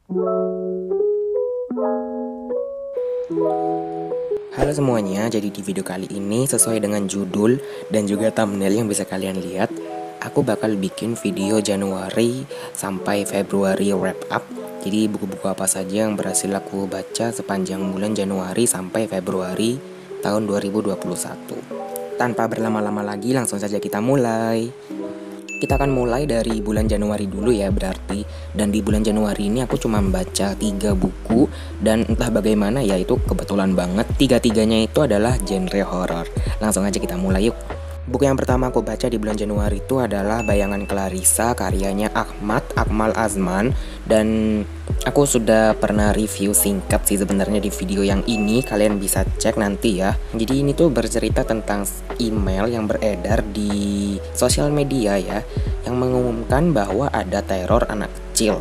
Halo semuanya, jadi di video kali ini sesuai dengan judul dan juga thumbnail yang bisa kalian lihat, aku bakal bikin video Januari sampai Februari wrap up. Jadi buku-buku apa saja yang berhasil aku baca sepanjang bulan Januari sampai Februari tahun 2021. Tanpa berlama-lama lagi, langsung saja kita mulai. Kita akan mulai dari bulan Januari dulu ya berarti. Dan di bulan Januari ini aku cuma membaca 3 buku. Dan entah bagaimana ya itu kebetulan banget tiga-tiganya itu adalah genre horor. Langsung aja kita mulai yuk. Buku yang pertama aku baca di bulan Januari itu adalah Bayangan Clarissa karyanya Ahmad Akmal Azman. Dan aku sudah pernah review singkat sih sebenarnya di video yang ini, kalian bisa cek nanti ya. Jadi ini tuh bercerita tentang email yang beredar di sosial media ya, yang mengumumkan bahwa ada teror anak kecil.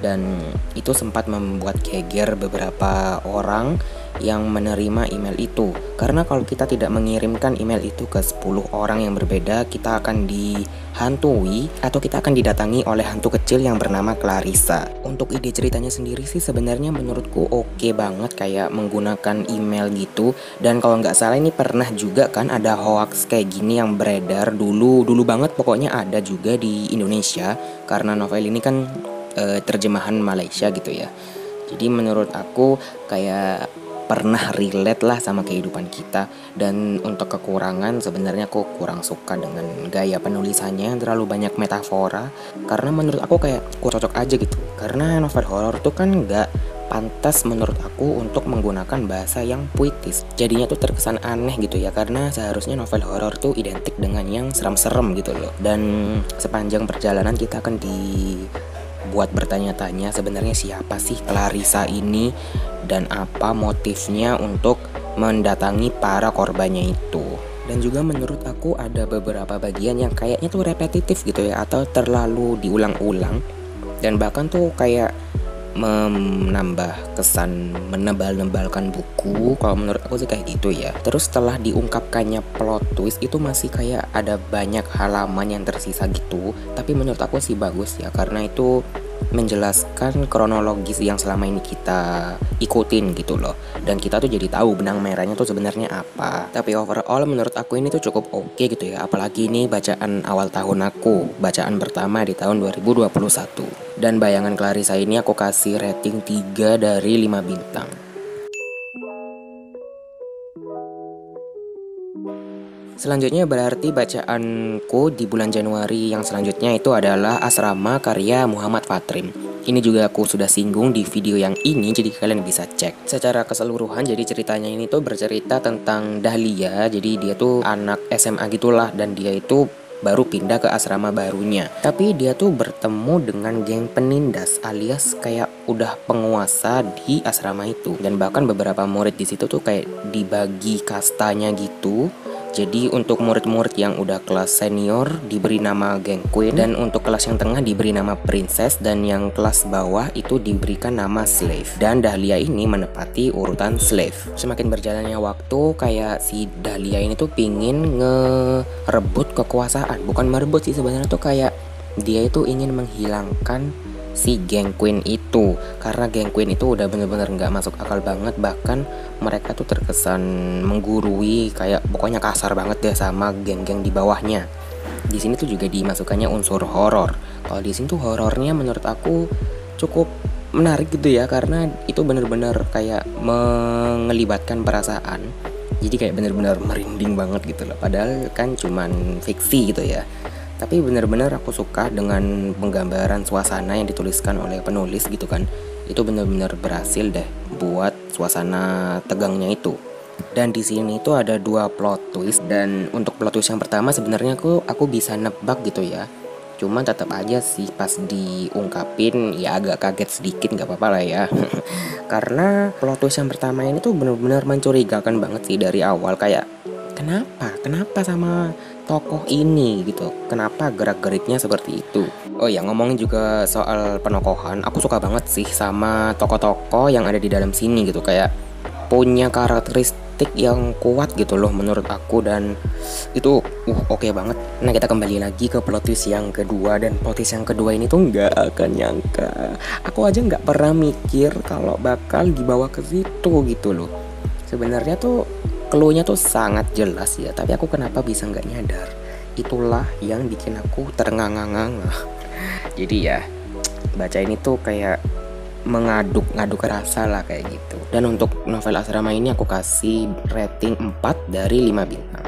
Dan itu sempat membuat geger beberapa orang yang menerima email itu. Karena kalau kita tidak mengirimkan email itu ke 10 orang yang berbeda, kita akan dihantui atau kita akan didatangi oleh hantu kecil yang bernama Clarissa. Untuk ide ceritanya sendiri sih sebenarnya menurutku oke banget, kayak menggunakan email gitu. Dan kalau nggak salah ini pernah juga kan ada hoax kayak gini yang beredar dulu banget, pokoknya ada juga di Indonesia. Karena novel ini kan terjemahan Malaysia gitu ya. Jadi menurut aku kayak pernah relate lah sama kehidupan kita. Dan untuk kekurangan sebenarnya aku kurang suka dengan gaya penulisannya yang terlalu banyak metafora. Karena menurut aku kayak kurang cocok aja gitu. Karena novel horor tuh kan nggak pantas menurut aku untuk menggunakan bahasa yang puitis. Jadinya tuh terkesan aneh gitu ya, karena seharusnya novel horor tuh identik dengan yang serem-serem gitu loh. Dan sepanjang perjalanan kita akan buat bertanya-tanya sebenarnya siapa sih Clarissa ini dan apa motifnya untuk mendatangi para korbannya itu. Dan juga menurut aku ada beberapa bagian yang kayaknya tuh repetitif gitu ya, atau terlalu diulang-ulang dan bahkan tuh kayak menambah kesan menebal-nebalkan buku. Kalau menurut aku sih kayak gitu ya. Terus setelah diungkapkannya plot twist itu masih kayak ada banyak halaman yang tersisa gitu. Tapi menurut aku sih bagus ya, karena itu menjelaskan kronologis yang selama ini kita ikutin gitu loh. Dan kita tuh jadi tahu benang merahnya tuh sebenarnya apa. Tapi overall menurut aku ini tuh cukup oke gitu ya. Apalagi ini bacaan awal tahun aku, bacaan pertama di tahun 2021. Dan Bayangan Clarissa ini aku kasih rating 3 dari 5 bintang. Selanjutnya berarti bacaanku di bulan Januari yang selanjutnya itu adalah Asrama karya Muhammad Fatrim. Ini juga aku sudah singgung di video yang ini, jadi kalian bisa cek. Secara keseluruhan jadi ceritanya ini tuh bercerita tentang Dahlia. Jadi dia tuh anak SMA gitulah, dan dia itu baru pindah ke asrama barunya. Tapi dia tuh bertemu dengan geng penindas alias kayak udah penguasa di asrama itu. Dan bahkan beberapa murid di situ tuh kayak dibagi kastanya gitu. Jadi untuk murid-murid yang udah kelas senior diberi nama geng Queen, dan untuk kelas yang tengah diberi nama Princess, dan yang kelas bawah itu diberikan nama Slave. Dan Dahlia ini menepati urutan Slave. Semakin berjalannya waktu, kayak si Dahlia ini tuh pingin ngerebut kekuasaan. Bukan merebut sih sebenarnya, tuh kayak dia itu ingin menghilangkan si geng Queen itu. Karena geng Queen itu udah bener-bener gak masuk akal banget. Bahkan mereka tuh terkesan menggurui, kayak pokoknya kasar banget deh sama geng-geng di bawahnya. Di sini tuh juga dimasukkannya unsur horor. Kalau di sini tuh horornya menurut aku cukup menarik gitu ya, karena itu bener-bener kayak mengelibatkan perasaan. Jadi kayak bener-bener merinding banget gitu loh. Padahal kan cuman fiksi gitu ya. Tapi benar-benar aku suka dengan penggambaran suasana yang dituliskan oleh penulis gitu kan. Itu benar-benar berhasil deh buat suasana tegangnya itu. Dan di sini itu ada 2 plot twist, dan untuk plot twist yang pertama sebenarnya aku bisa nebak gitu ya. Cuman tetap aja sih pas diungkapin ya agak kaget sedikit, nggak apa-apa lah ya. Karena plot twist yang pertama ini tuh benar-benar mencurigakan banget sih dari awal. Kayak kenapa sama tokoh ini gitu, kenapa gerak-geriknya seperti itu. Oh ya, ngomongin juga soal penokohan, aku suka banget sih sama tokoh-tokoh yang ada di dalam sini gitu. Kayak punya karakteristik estetik yang kuat gitu loh menurut aku, dan itu oke banget. Nah, kita kembali lagi ke plot twist yang kedua, dan plot twist yang kedua ini tuh nggak akan nyangka. Aku aja nggak pernah mikir kalau bakal dibawa ke situ gitu loh. Sebenarnya tuh clue-nya tuh sangat jelas ya, tapi aku kenapa bisa nggak nyadar? Itulah yang bikin aku ternganga-nganga. Jadi ya, baca ini tuh kayak mengaduk-ngaduk rasa lah kayak gitu. Dan untuk novel asrama ini aku kasih rating 4 dari 5 bintang.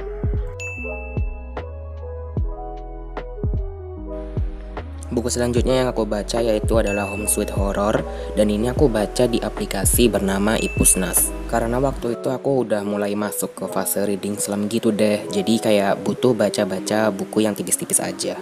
Buku selanjutnya yang aku baca yaitu adalah Home Sweet Horror, dan ini aku baca di aplikasi bernama Ipusnas. Karena waktu itu aku udah mulai masuk ke fase reading slam gitu deh, jadi kayak butuh baca-baca buku yang tipis-tipis aja.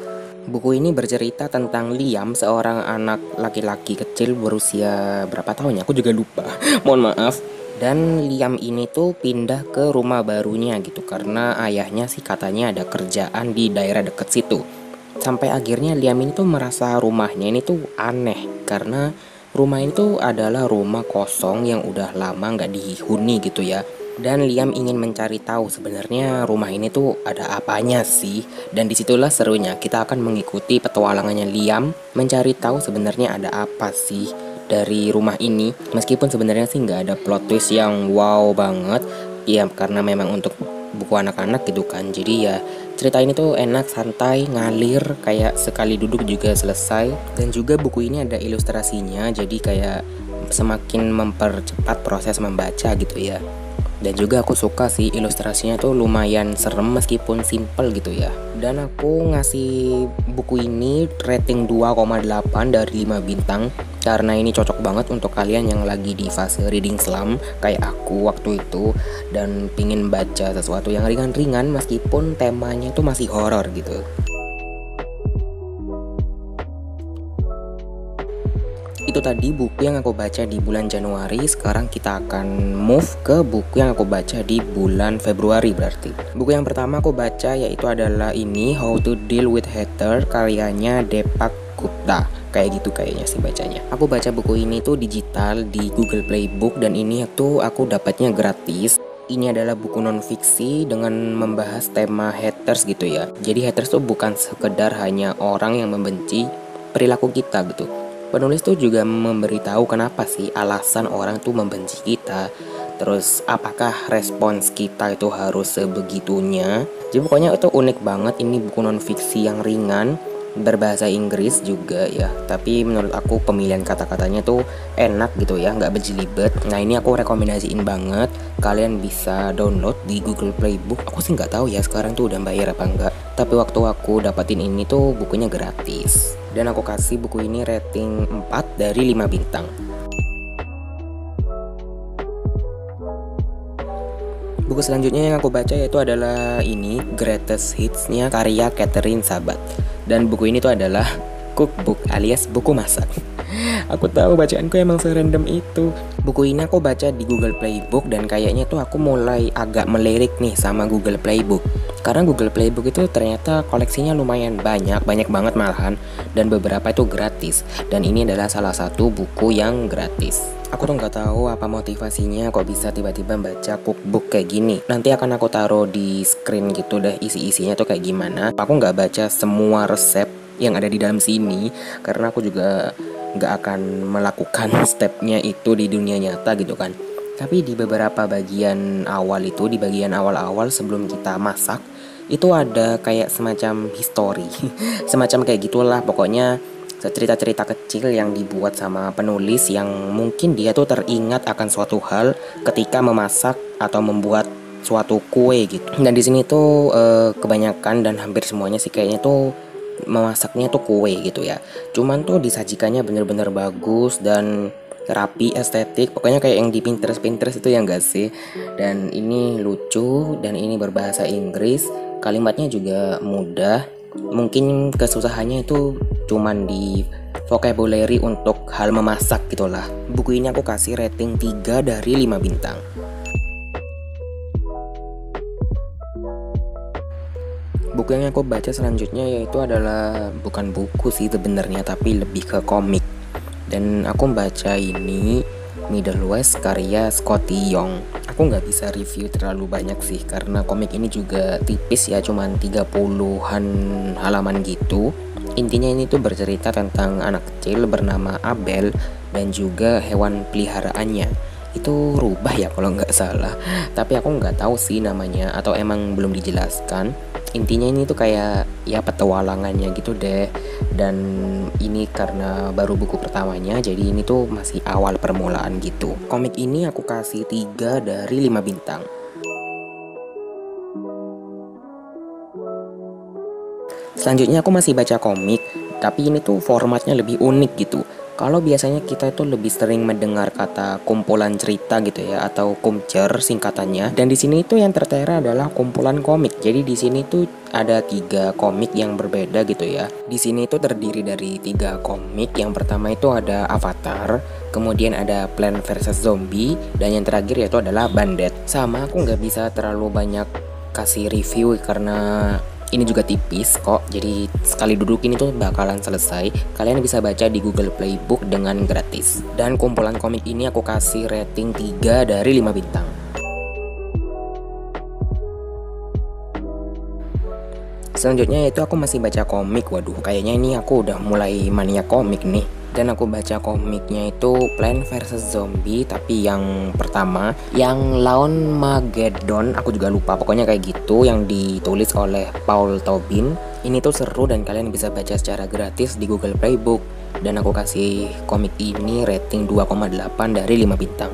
Buku ini bercerita tentang Liam, seorang anak laki-laki kecil berusia berapa tahun ya? Aku juga lupa. Mohon maaf. Dan Liam ini tuh pindah ke rumah barunya gitu karena ayahnya sih katanya ada kerjaan di daerah deket situ. Sampai akhirnya Liam ini tuh merasa rumahnya ini tuh aneh karena rumah ini tuh adalah rumah kosong yang udah lama nggak dihuni gitu ya. Dan Liam ingin mencari tahu sebenarnya rumah ini tuh ada apanya sih. Dan disitulah serunya, kita akan mengikuti petualangannya Liam mencari tahu sebenarnya ada apa sih dari rumah ini. Meskipun sebenarnya sih nggak ada plot twist yang wow banget ya, karena memang untuk buku anak-anak gitu kan. Jadi ya cerita ini tuh enak, santai, ngalir, kayak sekali duduk juga selesai. Dan juga buku ini ada ilustrasinya, jadi kayak semakin mempercepat proses membaca gitu ya. Dan juga aku suka sih ilustrasinya tuh lumayan serem meskipun simple gitu ya. Dan aku ngasih buku ini rating 2,8 dari 5 bintang karena ini cocok banget untuk kalian yang lagi di fase reading slam kayak aku waktu itu dan pingin baca sesuatu yang ringan-ringan meskipun temanya itu masih horor gitu. Itu tadi buku yang aku baca di bulan Januari. Sekarang kita akan move ke buku yang aku baca di bulan Februari berarti. Buku yang pertama aku baca yaitu adalah ini, How to Deal with Hater, karyanya Deepak Gupta. Kayak gitu kayaknya sih bacanya. Aku baca buku ini tuh digital di Google Play Book, dan ini tuh aku dapatnya gratis. Ini adalah buku non-fiksi dengan membahas tema haters gitu ya. Jadi haters tuh bukan sekedar hanya orang yang membenci perilaku kita gitu. Penulis tuh juga memberitahu kenapa sih alasan orang tuh membenci kita. Terus apakah respons kita itu harus sebegitunya. Jadi pokoknya itu unik banget. Ini buku non-fiksi yang ringan, berbahasa Inggris juga ya. Tapi menurut aku pemilihan kata-katanya tuh enak gitu ya, nggak berjilibet. Nah ini aku rekomendasiin banget. Kalian bisa download di Google Play Book. Aku sih nggak tahu ya sekarang tuh udah bayar apa enggak. Tapi waktu aku dapatin ini tuh bukunya gratis. Dan aku kasih buku ini rating 4 dari 5 bintang. Buku selanjutnya yang aku baca yaitu adalah ini, Greatest Hits-nya karya Catherine Sabat. Dan buku ini tuh adalah cookbook alias buku masak. Aku tahu bacaanku emang serandom itu. Buku ini aku baca di Google Playbook dan kayaknya tuh aku mulai agak melirik nih sama Google Playbook. Karena Google Playbook itu ternyata koleksinya lumayan banyak banget malahan, dan beberapa itu gratis. Dan ini adalah salah satu buku yang gratis. Aku tuh nggak tahu apa motivasinya kok bisa tiba-tiba baca cookbook kayak gini. Nanti akan aku taruh di screen gitu deh isi-isinya tuh kayak gimana. Aku nggak baca semua resep yang ada di dalam sini karena aku juga nggak akan melakukan stepnya itu di dunia nyata gitu kan. Tapi di beberapa bagian awal itu, di bagian awal-awal sebelum kita masak, itu ada kayak semacam history. Semacam kayak gitulah pokoknya, cerita-cerita kecil yang dibuat sama penulis yang mungkin dia tuh teringat akan suatu hal ketika memasak atau membuat suatu kue gitu. Dan di sini tuh kebanyakan dan hampir semuanya sih kayaknya tuh memasaknya tuh kue gitu ya. Cuman tuh disajikannya bener-bener bagus dan rapi, estetik. Pokoknya kayak yang di Pinterest itu ya enggak sih. Dan ini lucu dan ini berbahasa Inggris. Kalimatnya juga mudah. Mungkin kesusahannya itu cuman di vocabulary untuk hal memasak gitulah. Buku ini aku kasih rating 3 dari 5 bintang. Buku yang aku baca selanjutnya yaitu adalah bukan buku sih sebenarnya, tapi lebih ke komik. Dan aku baca ini Middle West karya Scotty Young. Aku nggak bisa review terlalu banyak sih karena komik ini juga tipis ya, cuman 30-an halaman gitu. Intinya ini tuh bercerita tentang anak kecil bernama Abel dan juga hewan peliharaannya. Itu rubah ya kalau nggak salah, tapi aku nggak tahu sih namanya atau emang belum dijelaskan. Intinya ini tuh kayak ya petualangannya gitu deh. Dan ini karena baru buku pertamanya, jadi ini tuh masih awal permulaan gitu. Komik ini aku kasih 3 dari 5 bintang. Selanjutnya aku masih baca komik, tapi ini tuh formatnya lebih unik gitu. Kalau biasanya kita itu lebih sering mendengar kata kumpulan cerita gitu ya, atau kumcer singkatannya. Dan di sini itu yang tertera adalah kumpulan komik. Jadi di sini tuh ada 3 komik yang berbeda gitu ya. Di sini itu terdiri dari 3 komik. Yang pertama itu ada Avatar, kemudian ada Plants vs Zombie, dan yang terakhir yaitu adalah Bandit. Sama aku nggak bisa terlalu banyak kasih review karena ini juga tipis kok, jadi sekali duduk ini tuh bakalan selesai. Kalian bisa baca di Google Playbook dengan gratis. Dan kumpulan komik ini aku kasih rating 3 dari 5 bintang. Selanjutnya yaitu aku masih baca komik. Waduh, kayaknya ini aku udah mulai mania komik nih. Dan aku baca komiknya itu Plants vs Zombie, tapi yang pertama, yang Lawn Mageddon, aku juga lupa, pokoknya kayak gitu, yang ditulis oleh Paul Tobin. Ini tuh seru dan kalian bisa baca secara gratis di Google Playbook. Dan aku kasih komik ini rating 2,8 dari 5 bintang.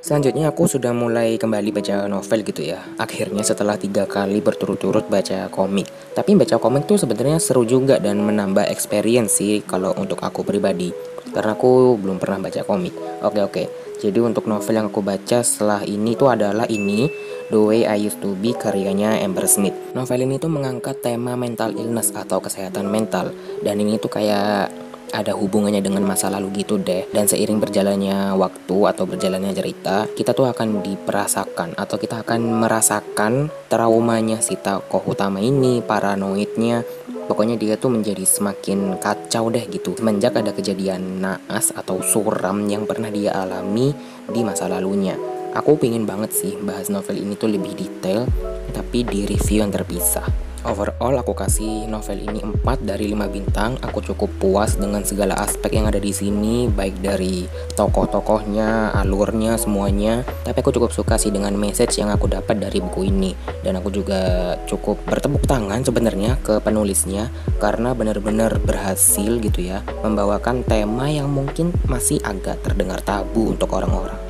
Selanjutnya aku sudah mulai kembali baca novel gitu ya. Akhirnya setelah 3 kali berturut-turut baca komik. Tapi baca komik tuh sebenarnya seru juga dan menambah experience sih kalau untuk aku pribadi. Karena aku belum pernah baca komik. Oke. Jadi untuk novel yang aku baca setelah ini tuh adalah ini, The Way I Used to Be karyanya Amber Smith. Novel ini tuh mengangkat tema mental illness atau kesehatan mental. Dan ini tuh kayak ada hubungannya dengan masa lalu gitu deh. Dan seiring berjalannya waktu atau berjalannya cerita, kita tuh akan diperasakan atau kita akan merasakan traumanya si tokoh utama ini, paranoidnya. Pokoknya dia tuh menjadi semakin kacau deh gitu semenjak ada kejadian naas atau suram yang pernah dia alami di masa lalunya. Aku pingin banget sih bahas novel ini tuh lebih detail, tapi di review yang terpisah. Overall aku kasih novel ini 4 dari 5 bintang. Aku cukup puas dengan segala aspek yang ada di sini, baik dari tokoh-tokohnya, alurnya, semuanya. Tapi aku cukup suka sih dengan message yang aku dapat dari buku ini. Dan aku juga cukup bertepuk tangan sebenarnya ke penulisnya karena benar-benar berhasil gitu ya membawakan tema yang mungkin masih agak terdengar tabu untuk orang-orang.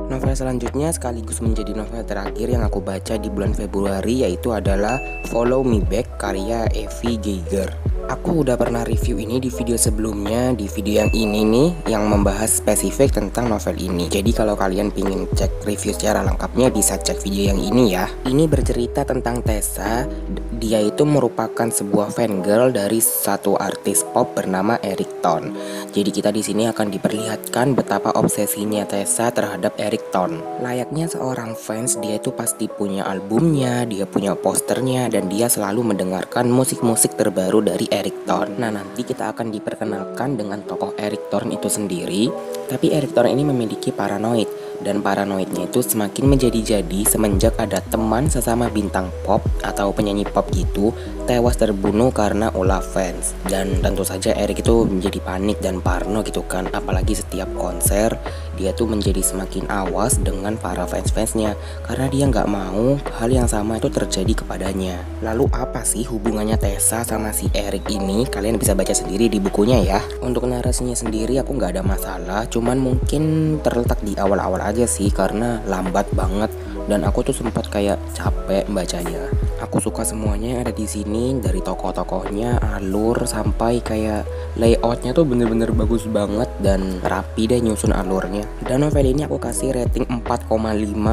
Novel selanjutnya sekaligus menjadi novel terakhir yang aku baca di bulan Februari, yaitu adalah Follow Me Back karya Evie Geiger. Aku udah pernah review ini di video sebelumnya, di video yang ini nih yang membahas spesifik tentang novel ini. Jadi kalau kalian pingin cek review secara lengkapnya bisa cek video yang ini ya. Ini bercerita tentang Tessa. Dia itu merupakan sebuah fangirl dari satu artis pop bernama Eric Thorne. Jadi kita di sini akan diperlihatkan betapa obsesinya Tessa terhadap Eric Thorne. Layaknya seorang fans, dia itu pasti punya albumnya, dia punya posternya, dan dia selalu mendengarkan musik-musik terbaru dari Eric Thorne. Nah, nanti kita akan diperkenalkan dengan tokoh Eric Thorne itu sendiri. Tapi Eric Thorne ini memiliki paranoid, dan paranoidnya itu semakin menjadi-jadi semenjak ada teman sesama bintang pop atau penyanyi pop gitu tewas terbunuh karena ulah fans. Dan tentu saja Eric itu menjadi panik dan parno gitu kan, apalagi setiap konser dia tuh menjadi semakin awas dengan para fans-fansnya karena dia nggak mau hal yang sama itu terjadi kepadanya. Lalu apa sih hubungannya Tessa sama si Eric ini? Kalian bisa baca sendiri di bukunya ya. Untuk narasinya sendiri aku nggak ada masalah, cuman mungkin terletak di awal-awal aja sih karena lambat banget dan aku tuh sempat kayak capek bacanya. Aku suka semuanya yang ada di sini, dari tokoh-tokohnya, alur, sampai kayak layoutnya tuh bener-bener bagus banget dan rapi deh nyusun alurnya. Dan novel ini aku kasih rating 4,5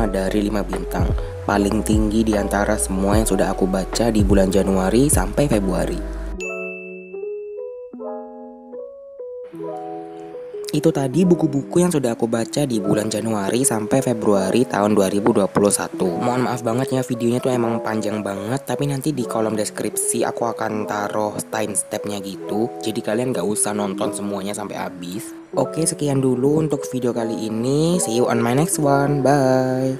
dari 5 bintang. Paling tinggi di antara semua yang sudah aku baca di bulan Januari sampai Februari. Itu tadi buku-buku yang sudah aku baca di bulan Januari sampai Februari tahun 2021. Mohon maaf banget ya, videonya tuh emang panjang banget, tapi nanti di kolom deskripsi aku akan taruh time stepnya gitu. Jadi kalian gak usah nonton semuanya sampai habis. Oke, sekian dulu untuk video kali ini. See you on my next one. Bye.